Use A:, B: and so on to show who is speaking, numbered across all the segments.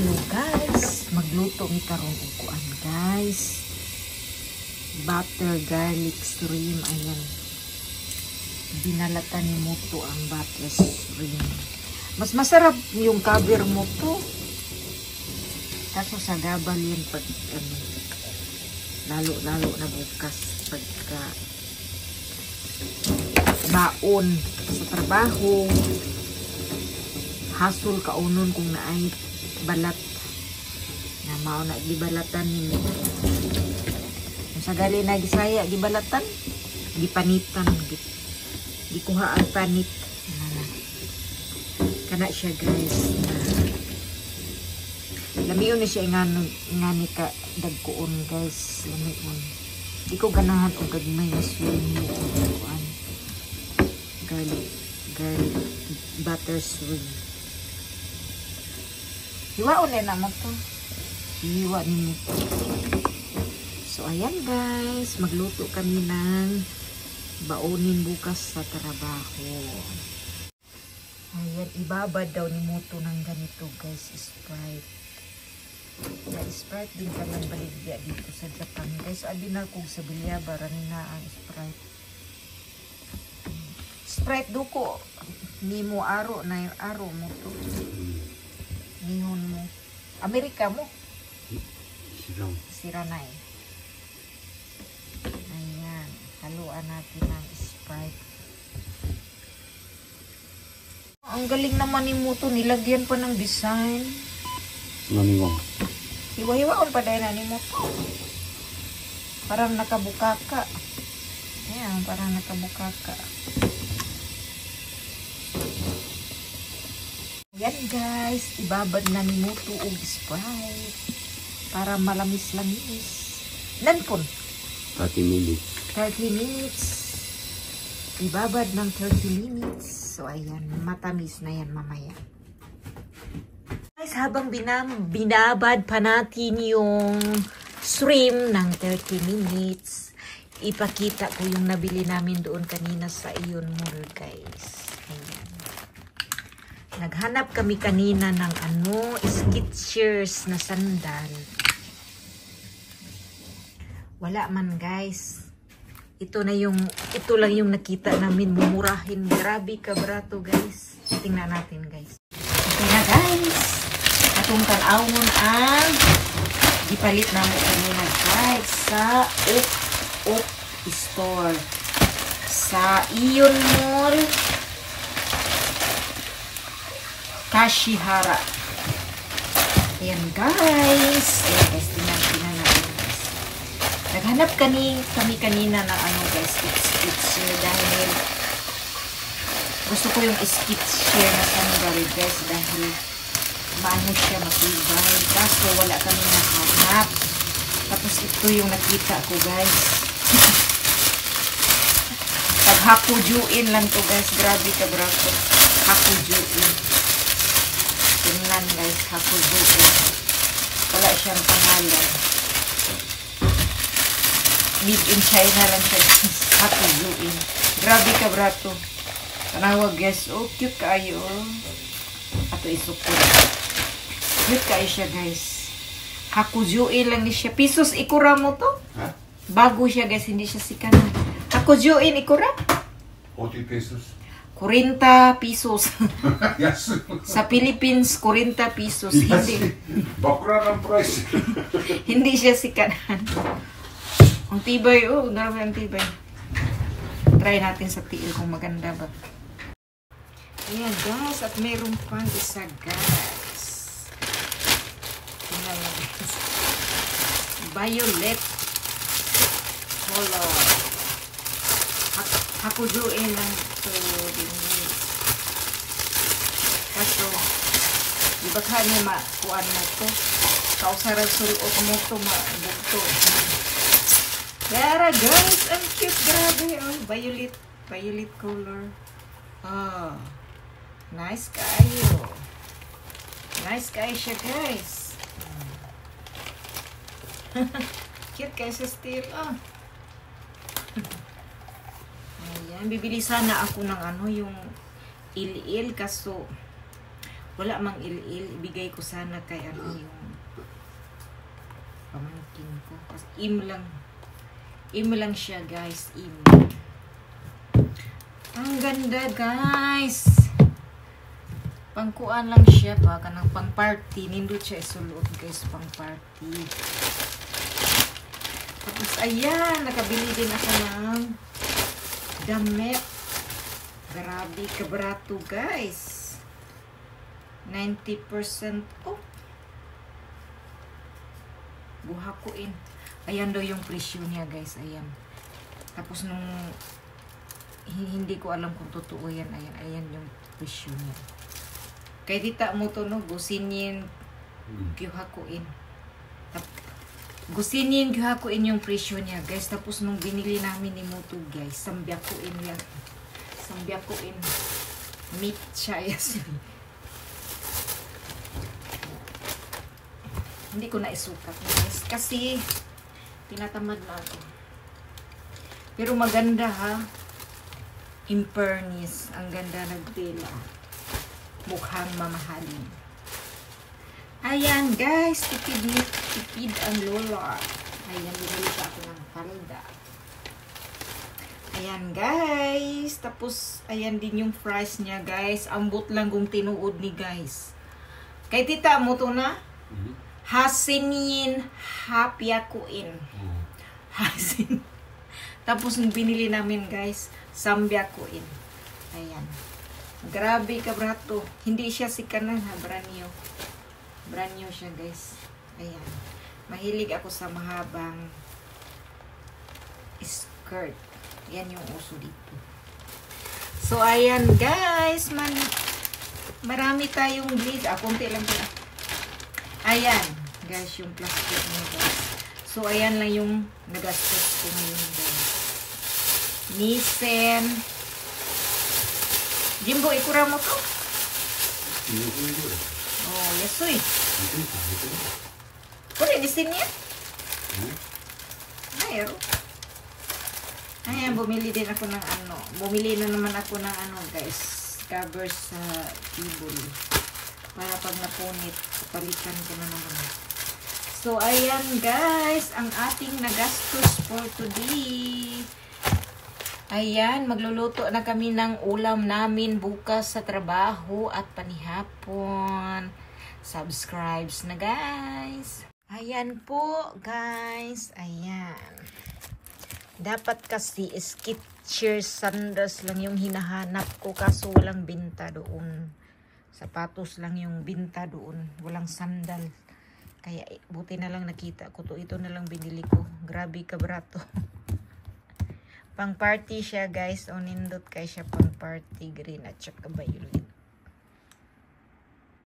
A: Hello guys, magluto mi karon og kuan guys. Butter garlic shrimp, ayan. Binalatan ni Muto ang butter shrimp. Mas masarap yung cover mo to. Kaso sa gabal yun pag lalo na bukas pagka baon sa trabaho. Hasul kaunon kung naay balat na mao na gibalatan ni sa gali na gisaya gibalatan gipanitan gikuha ang panit kana siya guys lamiyon ni siya ngani ka dagkuon guys lamiyon di ko ganahan og gagmay na swim mo kuan garlic butter swim. Hiwaon na naman to. Hiwa ni Muto. So, ayan guys. Magluto kami ng baonin bukas sa trabaho. Ayan. Ibabad daw ni Muto ng ganito guys. Sprite. Na Sprite din kami baligya dito sa Japan. Guys, adinal kong sa Bilyaba. Na ang Sprite. Sprite duko. Ni mo aro na yung aro mo to. Nihon mo. Amerika mo. Siranay. Ayan. Haluan natin ang Sprite. Ang galing naman ni Muto. Nilagyan pa ng design.
B: Naniwang.
A: Hiwa-hiwaon pa dahil na ni Muto. Parang nakabukaka. Ayan. Parang nakabukaka. Yan guys, ibabad na ni Muto og Sprite para malamis-lamis. Nanpon?
B: 30 minutes.
A: 30 minutes. Ibabad ng 30 minutes. So ayan, matamis na yan mamaya. Guys, habang binabad pa natin yung shrimp ng 30 minutes, ipakita ko yung nabili namin doon kanina sa Ion Mall guys. Ayan. Naghanap kami kanina ng Skechers na sandal. Wala man guys. Ito lang yung nakita namin mumurahin. Grabe ka brato guys. Tingnan natin guys. Ito na guys. Atong tanawon ang ipalit namin kanina guys sa Up Store. Sa Ion Mall. Kashihara. Ayan guys. Ayan guys, tingnan natin guys. Naghanap kami kanina ng guys, Skechers dahil gusto ko yung Skechers na sandal guys dahil maano siya matibay. Kaso wala kami nahanap. Tapos ito yung nakita ko guys. Pag hakujuin lang to guys. Grabe ka brato. Hakujuin. Tingnan guys, hakujuin. Wala siyang pangalan. Made in China lang siya. Hakujuin. Grabe ka brato. Tanawag guys. Oh, cute kaayo. Ato isukod. Cute kaayo siya guys. Hakujuin lang ni siya. Pisos ikura mo to? Ha? Bago siya guys, hindi siya sikanan. Hakujuin ikura?
B: 40 pesos.
A: 40 pesos.
B: Yes.
A: Sa Philippines, 40 pesos.
B: Yes.
A: Hindi.
B: Bakura ng price.
A: Hindi siya sikanan. Ang tibay, oh, grabe ang tibay. Try natin sa tiil kung maganda ba. Ayan guys, at mayroon pang isa guys. Tingnan mo guys. Violet color. Hakujuin lang ito din. Kaso, di ba kanya makuan na ito? Kausaran sulot mo ito, mabugto. Yara guys, ang cute, grabe. Oh, violet color. Oh, nice kayo. Nice kayo siya guys. Cute kayo sa style. Oh. Ayan, bibili sana ako ng yung il-il kaso Wala mang il-il. Ibigay ko sana kay ano yung pamangkin ko. Kasi im lang. Im lang siya, guys. Im. Ang ganda, guys. Pangkuan lang siya ba? Kanang pang party. Nindot siya isulot, guys. Pang party. Tapos, ayan. Nakabili din ako ng damit. Grabe, kabrato, guys. 90% off. Buhakuin. Ayan daw yung presyo niya, guys. Ayan. Tapos nung hindi ko alam kung totoo yan. Ayan, ayan yung presyo niya. Kaya dita mo to, no? Gusinin, gyuhakuin. Gusinin, gyuhakuin yung presyo niya, guys. Tapos nung binili namin ni Moto, guys, sambyakuin yan. Sambyakuin. Meat siya, yes. Hindi ko na isukat, guys. Kasi, tinatamad na ako. Pero maganda, ha? In fairness, ang ganda nagtela. Mukhang mamahalin. Ayan, guys. Tipid ang lola. Ayan, bumili pa ako ng palda. Ayan, guys. Tapos, ayan din yung price niya, guys. Ambot lang kung tinuod ni guys. Kay tita mo to na? Hasinin hapyakuin. Hasin. Tapos nung binili namin, guys, sambyakuin. Ayan. Grabe ka, brato. Hindi siya si kanan, ha, brand new. Brand new siya, guys. Ayan. Mahilig ako sa mahabang skirt. Yan yung uso dito. So, ayan, guys. Marami tayong bleed. Kunti lang pala. Ayan, guys, yung plastic mo, guys. So, ayan lang yung nagastos ko ngayon, guys. Nissen. Jimbo, ikura mo to? Oh, yasoy. Pwede, nissen niya? Mayroon. Ayan, bumili din ako ng ano. Bumili na naman ako ng ano, guys. Cover sa table. Para pag napunit, palitan ko na naman. So, ayan guys, ang ating nagastos for today. Ayan, magluluto na kami ng ulam namin bukas sa trabaho at panihapon. Subscribes na guys. Ayan po guys, ayan. Dapat kasi Skechers sandals lang yung hinahanap ko kaso walang binta doon. Sapatos lang yung binta doon. Walang sandal. Kaya buti na lang nakita ko to. Ito na lang binili ko. Grabe ka brato. Pang party siya guys. O nindot kay siya pang party. Green at saka violet.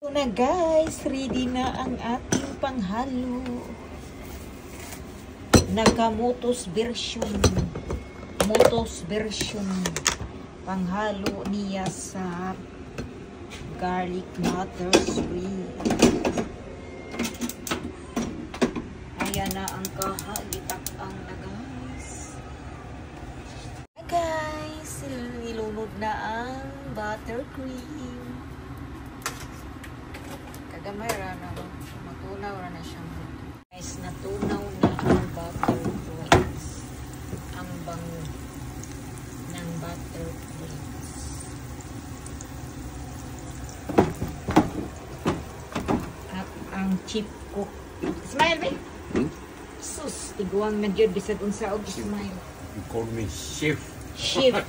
A: Ito na guys. Ready na ang ating panghalo. Naka-motos version. Motos version. Panghalo niya sa garlic butter sweet. Ayan na ang kahagitak-ang na guys. Hi guys, nilunod na ang buttercream. Kagamay na matunaw na siyang buto. Guys, natunaw na ang buttercream. Ang bango ng buttercream. Ang chip cook. Smile, babe. Sus, tiguang na dyan. Bisad unsa og smile.
B: You call me chef.
A: Chef.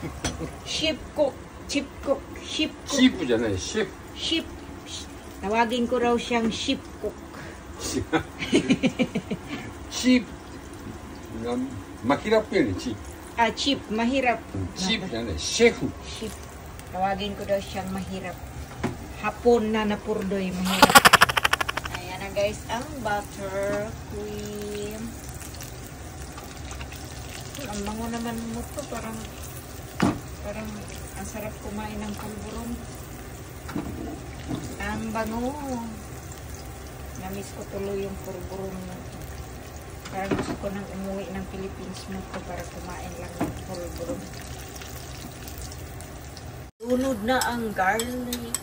A: Chef cook. Chip cook. Chip cook.
B: Chef じゃない、chef.
A: Chip. Tawagin ko raw siyang chip cook.
B: Chip. Mahirap yan eh, chip.
A: Ah, chip. Mahirap.
B: Chip じゃない、chef.
A: Chip. Tawagin ko daw siyang mahirap. Hapon na napurdoy. Mahirap. Guys, ang butter cream. Ang bango naman mo to, parang ang sarap kumain ng pulburong. Ang bango. Namiss ko tuloy yung pulburong mo to. Parang gusto ko nang umuwi ng Philippines mo to para kumain lang ng pulburong. Tunod na ang garlic.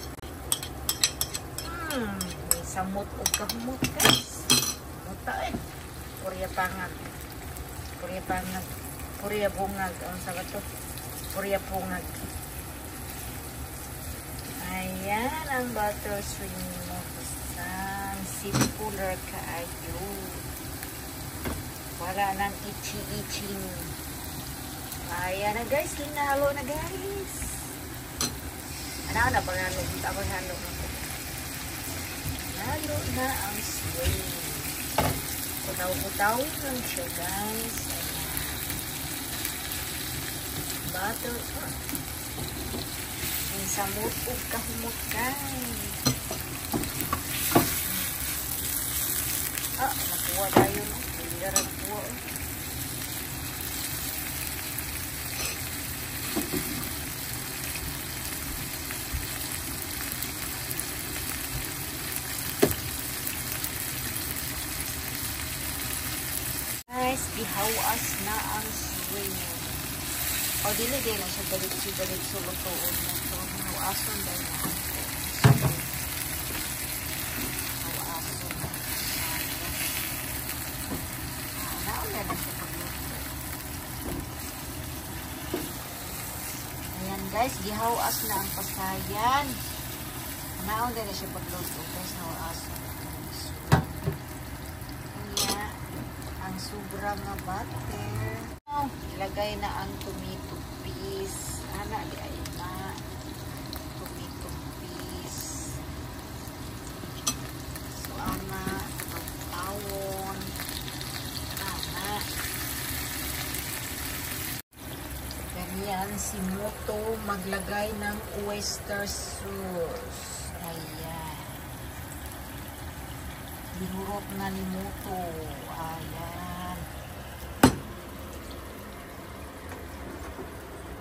A: May samot o kahumot, guys. Mutain. Korea pangag. Korea pangag. Korea bungag. Ang sabat to? Korea pungag. Ayan ang butter swing mo. Isang simpler kaayo. Wala nang ichi-iching. Ayan na guys. Linalo na guys. Ano na panghalo? Kita panghalo na po. Lalo na ang swing. Kutaw-kutaw lang siya guys. Ayan. Butter. Yung samot o kahumot guys. Nakuha tayo no. Hindi na nakuha eh. Guys, ihawas na ang swing. O, dili din na siya galit-galit lutuon mo. So, hawason dahil na ang hawason na. Naula na siya pagluto. Ayan guys, gihawas na ang pasayan. Naula na siya pagluto. Guys, hawason. Sobra nga butter. Ilagay na ang tomato paste. Ana di ay na. Tomato paste. So, ana. Pagtawon. Ana. Ganyan si Moto maglagay ng oyster sauce. Ayan. Binurot na ni Moto. Ayan.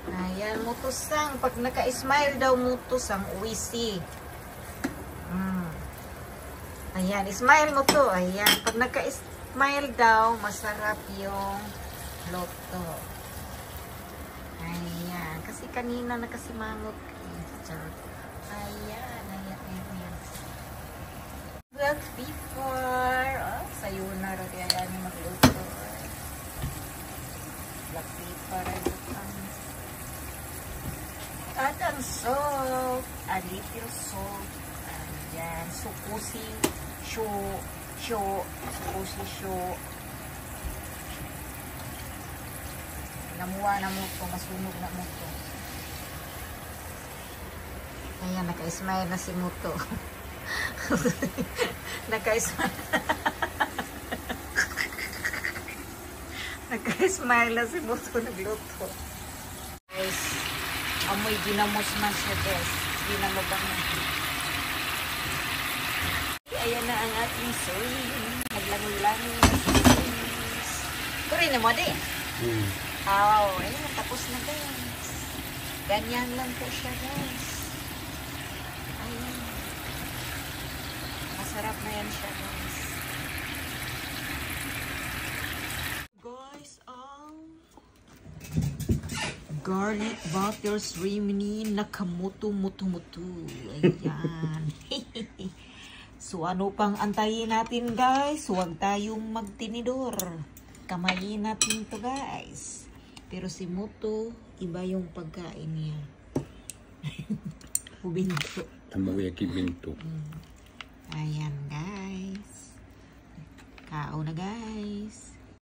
A: Ayan, mutusang. Pag naka-smile daw mutusang, uwisi. Ayan, smile mo to. Ayan, pag naka-smile daw, masarap yung loto. Ayan, kasi kanina nakasimangot. Ayan, ayan, ayan. Black pepper. Oh, sayonara. Ayan yung magluto. Black pepper. At ang salt, a little salt, ayan, sukusi, sukusi, namuha na mo ito, masunog na mo ito. Ayan, naka-smile na si Moto. Naka-smile. Naka-smile na si Moto, nagluto. Guys, amoy ginamos na siya, guys. Ginamabang na. Ayan na ang ating swing. Maglangoy-langoy. Ito rin na mo, di? Oh, ayan. Tapos na, guys. Ganyan lang po siya, guys. Ayan. Masarap na yan siya, guys. Guys, garlic butter shrimp nakamuto-muto-muto. Ayan. So, ano pang antayin natin, guys? Huwag tayong magtinidor. Kamayin natin to, guys. Pero si Moto, iba yung pagkain niya. Ubinto.
B: Tamagoyaki binto.
A: Ayan, guys. Kao na, guys.